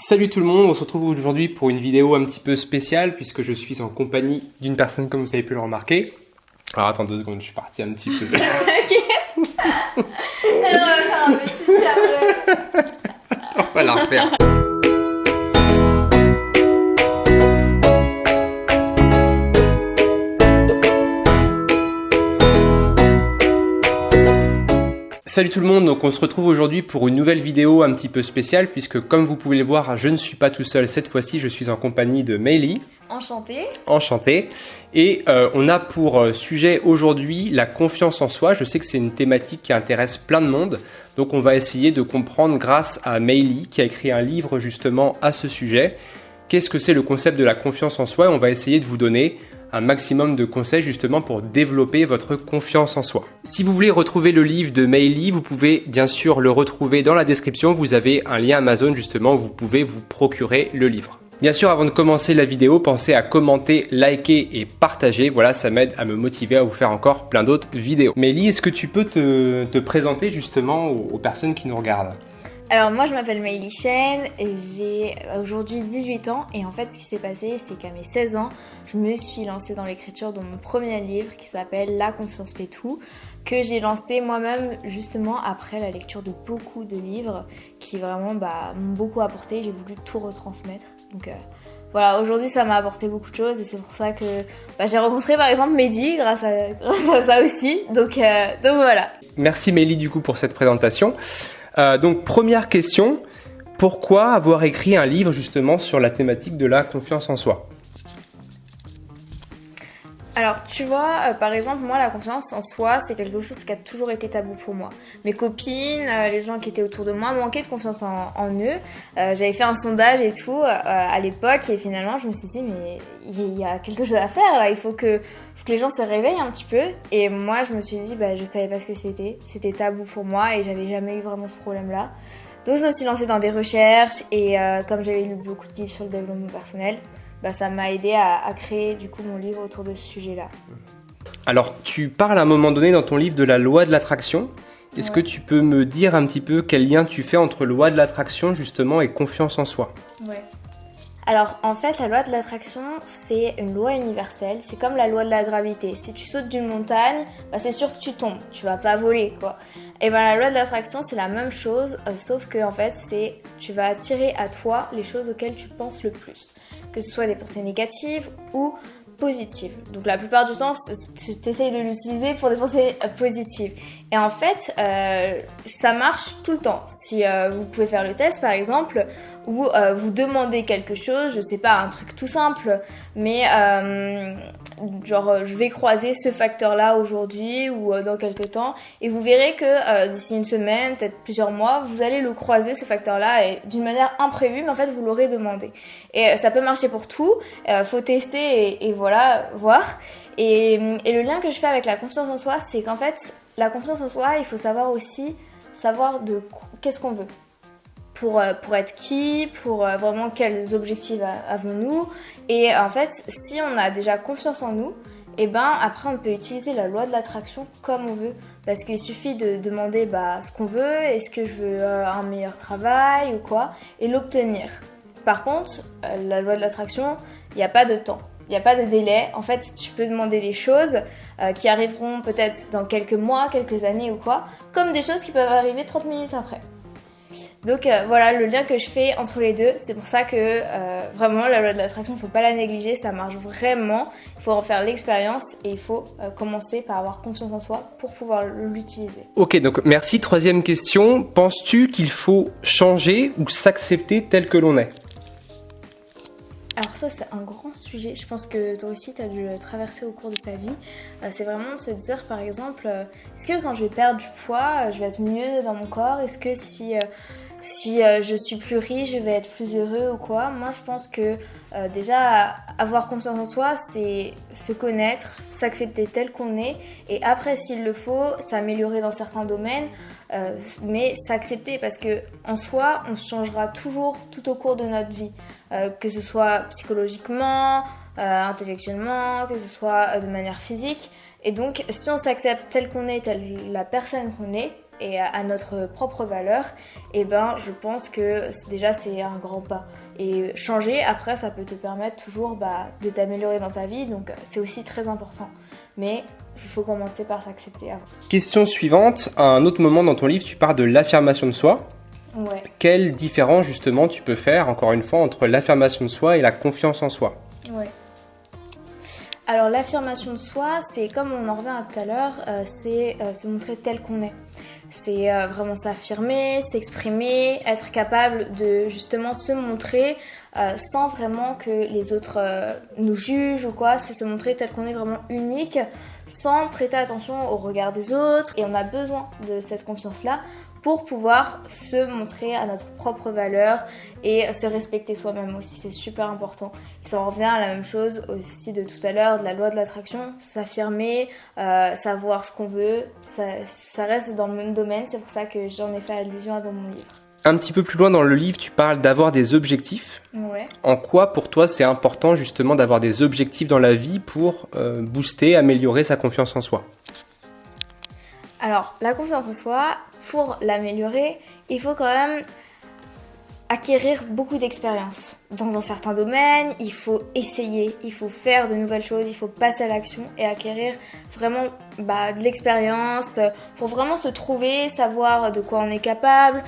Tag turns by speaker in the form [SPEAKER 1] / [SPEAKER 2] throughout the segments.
[SPEAKER 1] Salut tout le monde, on se retrouve aujourd'hui pour une vidéo un petit peu spéciale puisque je suis en compagnie d'une personne comme vous avez pu le remarquer. Alors attends 2 secondes, je suis parti un petit peu.
[SPEAKER 2] Ok. Alors on va faire un petit après.
[SPEAKER 1] On va la refaire. Salut tout le monde, donc on se retrouve aujourd'hui pour une nouvelle vidéo un petit peu spéciale puisque comme vous pouvez le voir, je ne suis pas tout seul cette fois-ci, je suis en compagnie de Meili.
[SPEAKER 2] Enchantée.
[SPEAKER 1] Enchanté. Et on a pour sujet aujourd'hui la confiance en soi. Je sais que c'est une thématique qui intéresse plein de monde, donc on va essayer de comprendre grâce à Meili qui a écrit un livre justement à ce sujet. Qu'est-ce que c'est le concept de la confiance en soi? On va essayer de vous donner un maximum de conseils justement pour développer votre confiance en soi. Si vous voulez retrouver le livre de Meili, vous pouvez bien sûr le retrouver dans la description. Vous avez un lien Amazon justement où vous pouvez vous procurer le livre. Bien sûr, avant de commencer la vidéo, pensez à commenter, liker et partager. Voilà, ça m'aide à me motiver à vous faire encore plein d'autres vidéos. Meili, est-ce que tu peux te présenter justement aux personnes qui nous regardent ?
[SPEAKER 2] Alors moi je m'appelle Meili Chen et j'ai aujourd'hui 18 ans et en fait ce qui s'est passé c'est qu'à mes 16 ans je me suis lancée dans l'écriture de mon premier livre qui s'appelle La confiance fait tout, que j'ai lancé moi-même justement après la lecture de beaucoup de livres qui vraiment m'ont beaucoup apporté, j'ai voulu tout retransmettre. Donc voilà, aujourd'hui ça m'a apporté beaucoup de choses et c'est pour ça que j'ai rencontré par exemple Mehdi grâce à ça aussi, donc voilà.
[SPEAKER 1] Merci Meili du coup pour cette présentation. Donc première question, pourquoi avoir écrit un livre justement sur la thématique de la confiance en soi ?
[SPEAKER 2] Alors tu vois, par exemple moi la confiance en soi c'est quelque chose qui a toujours été tabou pour moi. Mes copines, les gens qui étaient autour de moi manquaient de confiance en eux. J'avais fait un sondage et tout à l'époque et finalement je me suis dit mais il y a quelque chose à faire là, il faut que les gens se réveillent un petit peu. Et moi je me suis dit je savais pas ce que c'était tabou pour moi et j'avais jamais eu vraiment ce problème là. Donc je me suis lancée dans des recherches et comme j'avais lu beaucoup de livres sur le développement personnel, ça m'a aidé à créer du coup mon livre autour de ce sujet-là.
[SPEAKER 1] Alors, tu parles à un moment donné dans ton livre de la loi de l'attraction. Est-ce que tu peux me dire un petit peu quel lien tu fais entre loi de l'attraction justement et confiance en soi ?
[SPEAKER 2] Ouais. Alors en fait la loi de l'attraction c'est une loi universelle, c'est comme la loi de la gravité. Si tu sautes d'une montagne, c'est sûr que tu tombes, tu vas pas voler quoi. Et la loi de l'attraction c'est la même chose, sauf que en fait tu vas attirer à toi les choses auxquelles tu penses le plus. Que ce soit des pensées négatives ou positives. Donc la plupart du temps, tu essayes de l'utiliser pour des pensées positives. Et en fait, ça marche tout le temps. Si vous pouvez faire le test par exemple, où vous demandez quelque chose, je sais pas, un truc tout simple, mais je vais croiser ce facteur-là aujourd'hui ou dans quelques temps, et vous verrez que d'ici une semaine, peut-être plusieurs mois, vous allez le croiser ce facteur-là et d'une manière imprévue, mais en fait vous l'aurez demandé. Et ça peut marcher pour tout, faut tester et voilà, voir. Et le lien que je fais avec la confiance en soi, c'est qu'en fait, la confiance en soi, il faut savoir aussi de qu'est-ce qu'on veut. Pour être qui, pour vraiment quels objectifs avons-nous. Et en fait, si on a déjà confiance en nous, après on peut utiliser la loi de l'attraction comme on veut. Parce qu'il suffit de demander ce qu'on veut, est-ce que je veux un meilleur travail ou quoi, et l'obtenir. Par contre, la loi de l'attraction, il n'y a pas de temps. Il n'y a pas de délai. En fait, tu peux demander des choses qui arriveront peut-être dans quelques mois, quelques années ou quoi, comme des choses qui peuvent arriver 30 minutes après. Donc voilà le lien que je fais entre les deux. C'est pour ça que vraiment la loi de l'attraction, il ne faut pas la négliger, ça marche vraiment. Il faut en faire l'expérience et il faut commencer par avoir confiance en soi pour pouvoir l'utiliser.
[SPEAKER 1] Ok, donc merci. Troisième question, penses-tu qu'il faut changer ou s'accepter tel que l'on est ?
[SPEAKER 2] Alors ça c'est un grand sujet, je pense que toi aussi tu as dû le traverser au cours de ta vie. C'est vraiment de se dire par exemple, est-ce que quand je vais perdre du poids, je vais être mieux dans mon corps ? Est-ce que si je suis plus riche, je vais être plus heureux ou quoi ? Moi je pense que déjà avoir confiance en soi c'est se connaître, s'accepter tel qu'on est et après s'il le faut s'améliorer dans certains domaines, mais s'accepter parce que en soi on se changera toujours tout au cours de notre vie, que ce soit psychologiquement, intellectuellement, que ce soit de manière physique. Et donc si on s'accepte tel qu'on est, telle la personne qu'on est, et à notre propre valeur, et ben je pense que c'est un grand pas. Et changer, après, ça peut te permettre toujours de t'améliorer dans ta vie, donc c'est aussi très important. Mais il faut commencer par s'accepter avant.
[SPEAKER 1] Question suivante, à un autre moment dans ton livre, tu parles de l'affirmation de soi.
[SPEAKER 2] Ouais.
[SPEAKER 1] Quelle différence justement tu peux faire, encore une fois, entre l'affirmation de soi et la confiance en soi?
[SPEAKER 2] Ouais. Alors l'affirmation de soi, c'est comme on en revient à tout à l'heure, c'est se montrer tel qu'on est. C'est vraiment s'affirmer, s'exprimer, être capable de justement se montrer sans vraiment que les autres nous jugent ou quoi. C'est se montrer tel qu'on est vraiment unique, sans prêter attention au regard des autres. Et on a besoin de cette confiance-là pour pouvoir se montrer à notre propre valeur et se respecter soi-même aussi, c'est super important. Et ça en revient à la même chose aussi de tout à l'heure, de la loi de l'attraction, s'affirmer, savoir ce qu'on veut, ça reste dans le même domaine, c'est pour ça que j'en ai fait allusion dans mon livre.
[SPEAKER 1] Un petit peu plus loin dans le livre, tu parles d'avoir des objectifs.
[SPEAKER 2] Ouais.
[SPEAKER 1] En quoi pour toi c'est important justement d'avoir des objectifs dans la vie pour booster, améliorer sa confiance en soi?
[SPEAKER 2] Alors, la confiance en soi, pour l'améliorer, il faut quand même acquérir beaucoup d'expérience. Dans un certain domaine, il faut essayer, il faut faire de nouvelles choses, il faut passer à l'action et acquérir vraiment de l'expérience pour vraiment se trouver, savoir de quoi on est capable,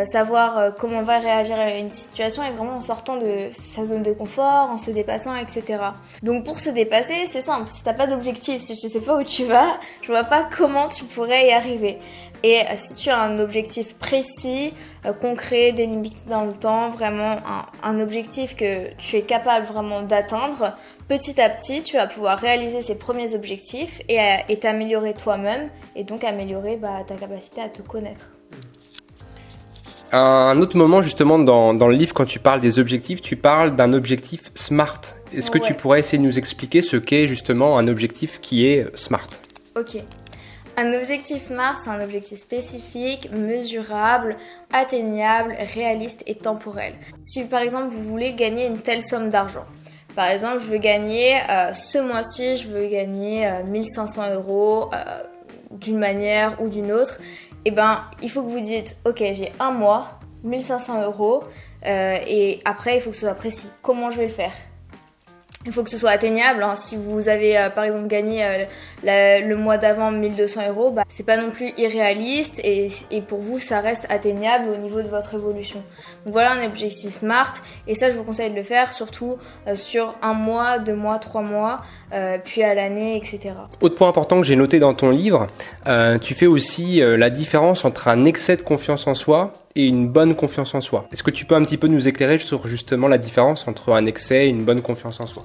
[SPEAKER 2] savoir comment on va réagir à une situation et vraiment en sortant de sa zone de confort, en se dépassant, etc. Donc pour se dépasser, c'est simple, si t'as pas d'objectif, si tu sais pas où tu vas, je vois pas comment tu pourrais y arriver. Et si tu as un objectif précis, concret, délimité dans le temps, vraiment un objectif que tu es capable vraiment d'atteindre, petit à petit, tu vas pouvoir réaliser ces premiers objectifs et t'améliorer toi-même et donc améliorer ta capacité à te connaître.
[SPEAKER 1] À un autre moment justement dans le livre, quand tu parles des objectifs, tu parles d'un objectif SMART. Est-ce que tu pourrais essayer de nous expliquer ce qu'est justement un objectif qui est SMART?
[SPEAKER 2] Ok. Un objectif SMART, c'est un objectif spécifique, mesurable, atteignable, réaliste et temporel. Si par exemple vous voulez gagner une telle somme d'argent, par exemple je veux gagner, ce mois-ci je veux gagner 1500 € d'une manière ou d'une autre, et il faut que vous dites ok j'ai un mois, 1500 € et après il faut que ce soit précis. Comment je vais le faire ? Il faut que ce soit atteignable. Si vous avez par exemple gagné le mois d'avant 1200 €, c'est pas non plus irréaliste et pour vous ça reste atteignable au niveau de votre évolution. Donc voilà un objectif SMART et ça je vous conseille de le faire surtout sur 1 mois, 2 mois, 3 mois, puis à l'année, etc.
[SPEAKER 1] Autre point important que j'ai noté dans ton livre, tu fais aussi la différence entre un excès de confiance en soi et une bonne confiance en soi. Est-ce que tu peux un petit peu nous éclairer sur justement la différence entre un excès et une bonne confiance en soi ?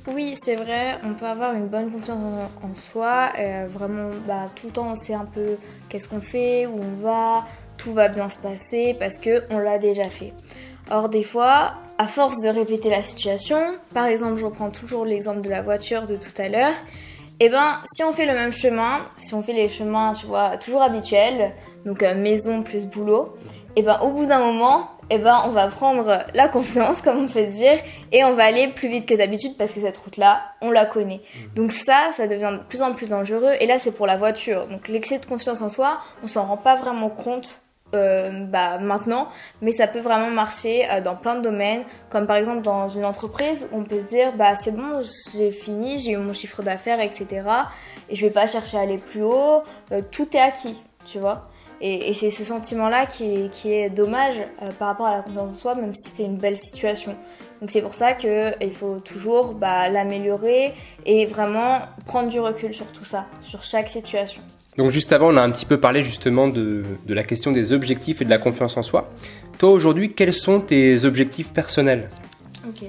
[SPEAKER 2] Oui, c'est vrai, on peut avoir une bonne confiance en soi, vraiment tout le temps on sait un peu qu'est-ce qu'on fait, où on va, tout va bien se passer parce qu'on l'a déjà fait. Or des fois, à force de répéter la situation, par exemple je reprends toujours l'exemple de la voiture de tout à l'heure, si on fait le même chemin, si on fait les chemins tu vois, toujours habituels, donc maison plus boulot, au bout d'un moment, on va prendre la confiance, comme on peut dire, et on va aller plus vite que d'habitude parce que cette route-là, on la connaît. Donc ça devient de plus en plus dangereux, et là c'est pour la voiture. Donc l'excès de confiance en soi, on s'en rend pas vraiment compte maintenant, mais ça peut vraiment marcher dans plein de domaines, comme par exemple dans une entreprise, on peut se dire c'est bon, j'ai fini, j'ai eu mon chiffre d'affaires, etc. Et je vais pas chercher à aller plus haut, tout est acquis, tu vois. Et c'est ce sentiment-là qui est dommage par rapport à la confiance en soi, même si c'est une belle situation. Donc c'est pour ça qu'il faut toujours l'améliorer et vraiment prendre du recul sur tout ça, sur chaque situation.
[SPEAKER 1] Donc juste avant, on a un petit peu parlé justement de la question des objectifs et de la confiance en soi. Toi aujourd'hui, quels sont tes objectifs personnels ?
[SPEAKER 2] Ok.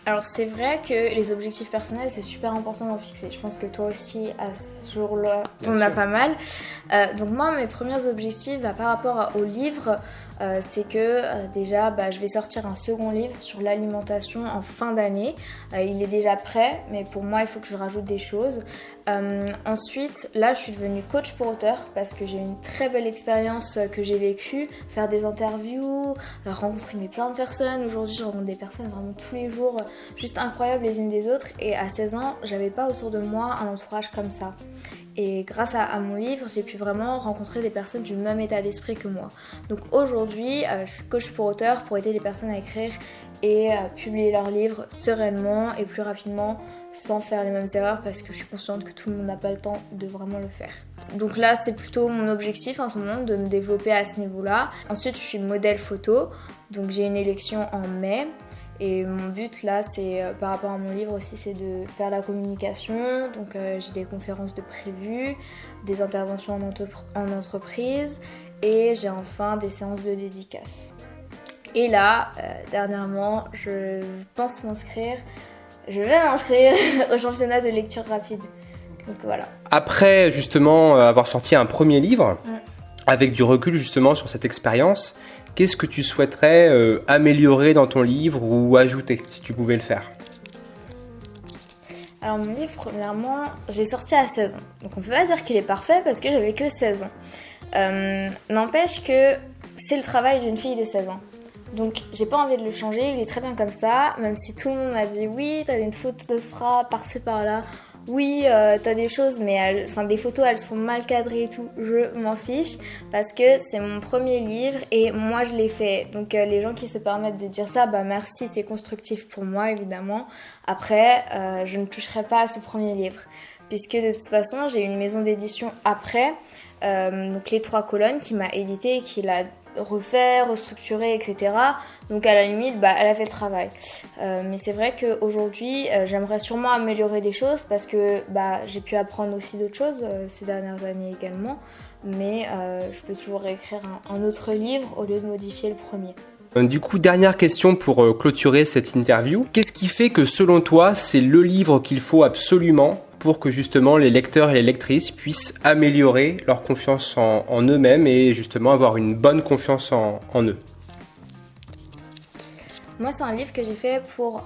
[SPEAKER 2] Alors c'est vrai que les objectifs personnels c'est super important d'en fixer. Je pense que toi aussi à ce jour-là t'en as pas mal. Donc moi mes premiers objectifs par rapport au livre c'est que déjà je vais sortir un second livre sur l'alimentation en fin d'année. Il est déjà prêt mais pour moi il faut que je rajoute des choses. Ensuite là je suis devenue coach pour auteur parce que j'ai eu une très belle expérience que j'ai vécue, faire des interviews, rencontrer plein de personnes. Aujourd'hui je rencontre des personnes vraiment tous les jours juste incroyables les unes des autres et à 16 ans j'avais pas autour de moi un entourage comme ça Et grâce à mon livre, j'ai pu vraiment rencontrer des personnes du même état d'esprit que moi. Donc aujourd'hui, je suis coach pour auteurs pour aider les personnes à écrire et à publier leurs livres sereinement et plus rapidement sans faire les mêmes erreurs parce que je suis consciente que tout le monde n'a pas le temps de vraiment le faire. Donc là, c'est plutôt mon objectif en ce moment de me développer à ce niveau-là. Ensuite, je suis modèle photo, donc j'ai une élection en mai. Et mon but là, c'est par rapport à mon livre aussi, c'est de faire la communication. Donc j'ai des conférences de prévues, des interventions en entreprise et j'ai enfin des séances de dédicaces. Et là, dernièrement, je pense je vais m'inscrire au championnat de lecture rapide. Donc voilà.
[SPEAKER 1] Après justement avoir sorti un premier livre, avec du recul justement sur cette expérience, qu'est-ce que tu souhaiterais améliorer dans ton livre ou ajouter, si tu pouvais le faire?
[SPEAKER 2] Alors mon livre, premièrement, j'ai sorti à 16 ans. Donc on peut pas dire qu'il est parfait parce que j'avais que 16 ans. N'empêche que c'est le travail d'une fille de 16 ans. Donc j'ai pas envie de le changer, il est très bien comme ça, même si tout le monde m'a dit oui, t'as une faute de frappe par-ci par-là, oui, t'as des choses, mais des photos elles sont mal cadrées et tout, je m'en fiche parce que c'est mon premier livre et moi je l'ai fait. Donc les gens qui se permettent de dire ça, bah merci, c'est constructif pour moi évidemment. Après, je ne toucherai pas à ce premier livre puisque de toute façon j'ai une maison d'édition après, donc les 3 colonnes qui m'a édité et qui l'a refait, restructuré, etc. Donc à la limite, elle a fait le travail. Mais c'est vrai qu'aujourd'hui, j'aimerais sûrement améliorer des choses parce que j'ai pu apprendre aussi d'autres choses ces dernières années également. Mais je peux toujours réécrire un autre livre au lieu de modifier le premier.
[SPEAKER 1] Du coup, dernière question pour clôturer cette interview. Qu'est-ce qui fait que selon toi, c'est le livre qu'il faut absolument pour que justement les lecteurs et les lectrices puissent améliorer leur confiance en eux-mêmes et justement avoir une bonne confiance en eux?
[SPEAKER 2] Moi, c'est un livre que j'ai fait pour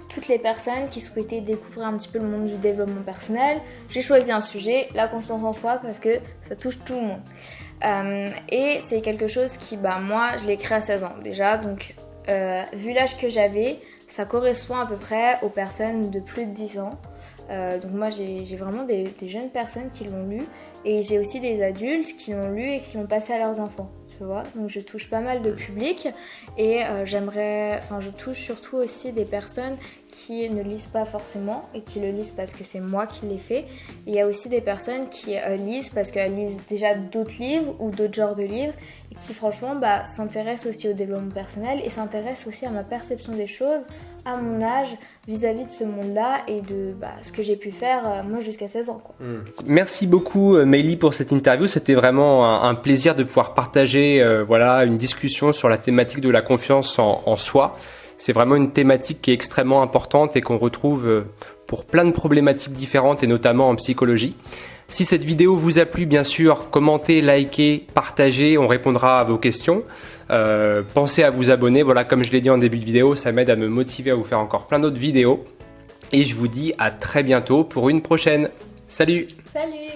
[SPEAKER 2] toutes les personnes qui souhaitaient découvrir un petit peu le monde du développement personnel. J'ai choisi un sujet, la confiance en soi, parce que ça touche tout le monde. Et c'est quelque chose qui, moi, je l'ai écrit à 16 ans déjà. Donc, vu l'âge que j'avais, ça correspond à peu près aux personnes de plus de 10 ans. Donc moi j'ai vraiment des jeunes personnes qui l'ont lu et j'ai aussi des adultes qui l'ont lu et qui l'ont passé à leurs enfants, tu vois. Donc je touche pas mal de public et je touche surtout aussi des personnes qui ne lisent pas forcément et qui le lisent parce que c'est moi qui l'ai fait. Et il y a aussi des personnes qui lisent parce qu'elles lisent déjà d'autres livres ou d'autres genres de livres et qui franchement s'intéressent aussi au développement personnel et s'intéressent aussi à ma perception des choses, à mon âge vis-à-vis de ce monde-là et de ce que j'ai pu faire moi jusqu'à 16 ans.
[SPEAKER 1] Merci beaucoup Meili pour cette interview, c'était vraiment un plaisir de pouvoir partager une discussion sur la thématique de la confiance en soi. C'est vraiment une thématique qui est extrêmement importante et qu'on retrouve pour plein de problématiques différentes et notamment en psychologie. Si cette vidéo vous a plu, bien sûr, commentez, likez, partagez, on répondra à vos questions. Pensez à vous abonner, comme je l'ai dit en début de vidéo, ça m'aide à me motiver à vous faire encore plein d'autres vidéos. Et je vous dis à très bientôt pour une prochaine. Salut!
[SPEAKER 2] Salut!